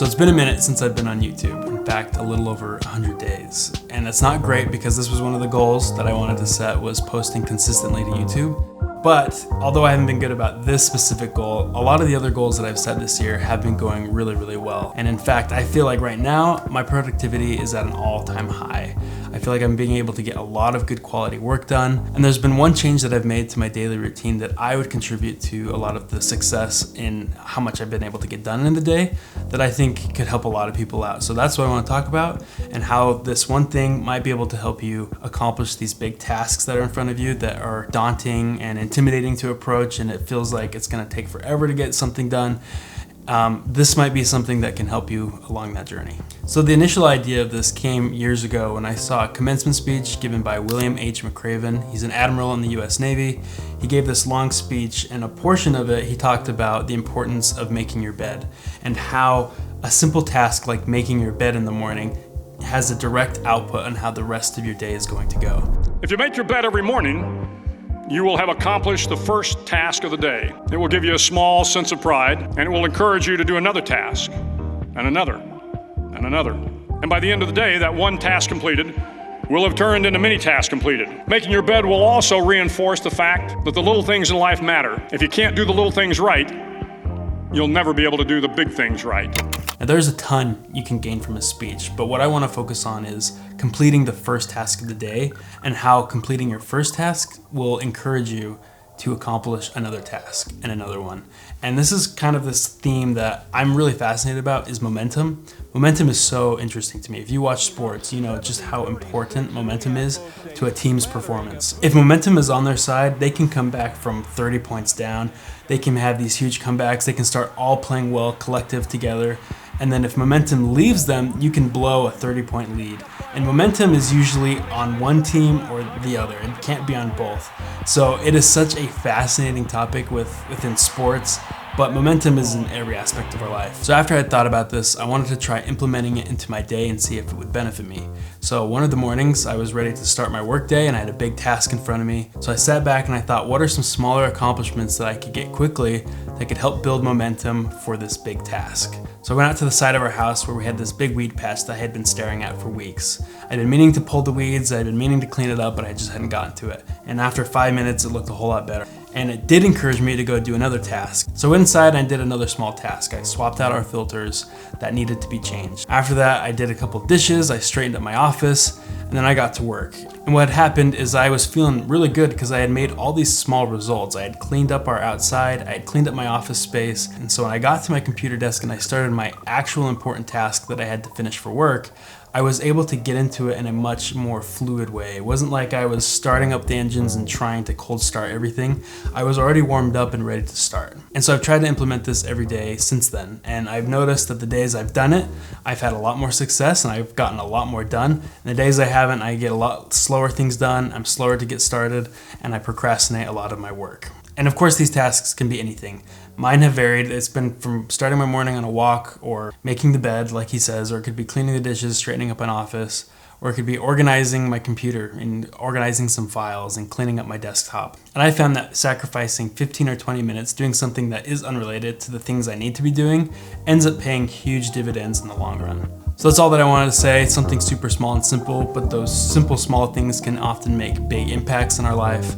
So it's been a minute since I've been on YouTube. In fact, a little over 100 days. And it's not great because this was one of the goals that I wanted to set, was posting consistently to YouTube. But although I haven't been good about this specific goal, a lot of the other goals that I've set this year have been going really, really well. And in fact, I feel like right now, my productivity is at an all-time high. I feel like I'm being able to get a lot of good quality work done. And there's been one change that I've made to my daily routine that I would contribute to a lot of the success in how much I've been able to get done in the day that I think could help a lot of people out. So that's what I want to talk about, and how this one thing might be able to help you accomplish these big tasks that are in front of you that are daunting and intimidating to approach, and it feels like it's going to take forever to get something done. This might be something that can help you along that journey. So the initial idea of this came years ago when I saw a commencement speech given by William H. McRaven. He's an admiral in the US Navy. He gave this long speech, and a portion of it he talked about the importance of making your bed and how a simple task like making your bed in the morning has a direct output on how the rest of your day is going to go. If you make your bed every morning, you will have accomplished the first task of the day. It will give you a small sense of pride, and it will encourage you to do another task, and another, and another. And by the end of the day, that one task completed will have turned into many tasks completed. Making your bed will also reinforce the fact that the little things in life matter. If you can't do the little things right, you'll never be able to do the big things right. Now, there's a ton you can gain from a speech, but what I want to focus on is completing the first task of the day, and how completing your first task will encourage you to accomplish another task and another one. And this is kind of this theme that I'm really fascinated about, is momentum. Momentum is so interesting to me. If you watch sports, you know just how important momentum is to a team's performance. If momentum is on their side, they can come back from 30 points down. They can have these huge comebacks. They can start all playing well, collective together. And then if momentum leaves them, you can blow a 30-point lead. And momentum is usually on one team or the other. It can't be on both. So it is such a fascinating topic within sports, but momentum is in every aspect of our life. So after I had thought about this, I wanted to try implementing it into my day and see if it would benefit me. So one of the mornings, I was ready to start my work day and I had a big task in front of me. So I sat back and I thought, what are some smaller accomplishments that I could get quickly that could help build momentum for this big task? So I went out to the side of our house where we had this big weed patch that I had been staring at for weeks. I'd been meaning to pull the weeds, I'd been meaning to clean it up, but I just hadn't gotten to it. And after 5 minutes, it looked a whole lot better. And it did encourage me to go do another task. So inside, I did another small task. I swapped out our filters that needed to be changed. After that, I did a couple dishes, I straightened up my office, and then I got to work. And what had happened is I was feeling really good because I had made all these small results. I had cleaned up our outside, I had cleaned up my office space, and so when I got to my computer desk and I started my actual important task that I had to finish for work, I was able to get into it in a much more fluid way. It wasn't like I was starting up the engines and trying to cold start everything. I was already warmed up and ready to start. And so I've tried to implement this every day since then. And I've noticed that the days I've done it, I've had a lot more success and I've gotten a lot more done. And the days I haven't, I get a lot slower things done, I'm slower to get started, and I procrastinate a lot of my work. And of course, these tasks can be anything. Mine have varied. It's been from starting my morning on a walk, or making the bed, like he says, or it could be cleaning the dishes, straightening up an office, or it could be organizing my computer and organizing some files and cleaning up my desktop. And I found that sacrificing 15 or 20 minutes doing something that is unrelated to the things I need to be doing ends up paying huge dividends in the long run. So that's all that I wanted to say. Something super small and simple, but those simple, small things can often make big impacts in our life.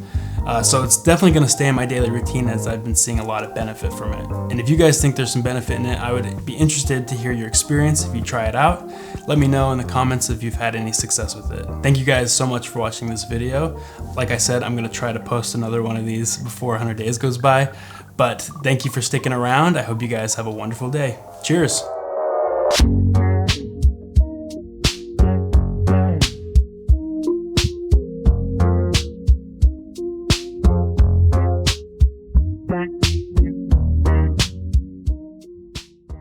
So it's definitely going to stay in my daily routine, as I've been seeing a lot of benefit from it. And if you guys think there's some benefit in it, I would be interested to hear your experience if you try it out. Let me know in the comments if you've had any success with it. Thank you guys so much for watching this video. Like I said, I'm going to try to post another one of these before 100 days goes by. But thank you for sticking around. I hope you guys have a wonderful day. Cheers.